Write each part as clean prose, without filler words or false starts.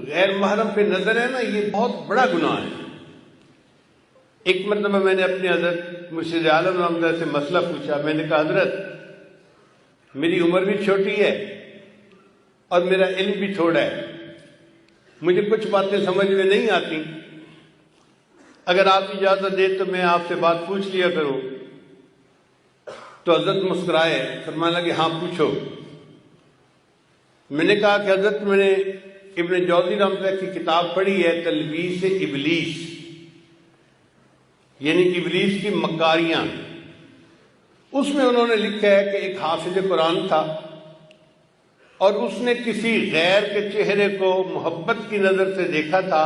غیر محرم پہ نظر ہے نا، یہ بہت بڑا گناہ ہے۔ ایک مرتبہ میں نے اپنے حضرت مرشد عالم رحمۃ اللہ سے مسئلہ پوچھا۔ میں نے کہا حضرت میری عمر بھی چھوٹی ہے اور میرا علم بھی تھوڑا ہے، مجھے کچھ باتیں سمجھ میں نہیں آتی، اگر آپ اجازت دیں تو میں آپ سے بات پوچھ لیا کروں۔ تو حضرت مسکرائے، فرمانے لگے ہاں پوچھو۔ میں نے کہا کہ حضرت میں نے ابن جوزی رحمۃ اللہ کی کتاب پڑھی ہے تلبیس ابلیس، یعنی ابلیس کی مکاریاں۔ اس میں انہوں نے لکھا ہے کہ ایک حافظ قرآن تھا اور اس نے کسی غیر کے چہرے کو محبت کی نظر سے دیکھا تھا،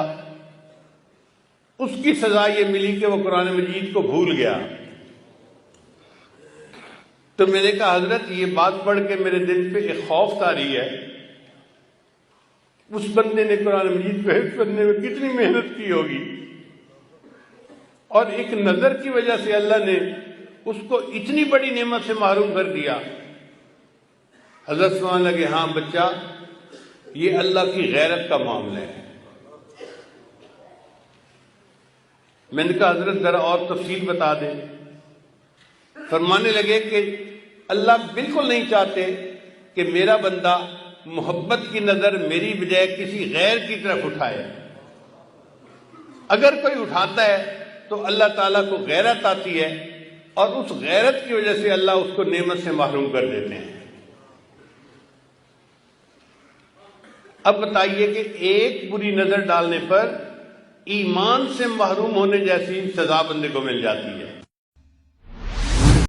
اس کی سزا یہ ملی کہ وہ قرآن مجید کو بھول گیا۔ تو میں نے کہا حضرت یہ بات پڑھ کے میرے دل پہ ایک خوف طاری ہے، اس بندے نے قرآن مجید کو حفظ کرنے میں کتنی محنت کی ہوگی، اور ایک نظر کی وجہ سے اللہ نے اس کو اتنی بڑی نعمت سے محروم کر دیا۔ حضرت سمجھنے لگے ہاں بچہ یہ اللہ کی غیرت کا معاملہ ہے۔ میں نے کہا حضرت ذرا اور تفصیل بتا دیں۔ فرمانے لگے کہ اللہ بالکل نہیں چاہتے کہ میرا بندہ محبت کی نظر میری بجائے کسی غیر کی طرف اٹھائے۔ اگر کوئی اٹھاتا ہے تو اللہ تعالیٰ کو غیرت آتی ہے اور اس غیرت کی وجہ سے اللہ اس کو نعمت سے محروم کر دیتے ہیں۔ اب بتائیے کہ ایک بری نظر ڈالنے پر ایمان سے محروم ہونے جیسی سزا بندے کو مل جاتی ہے۔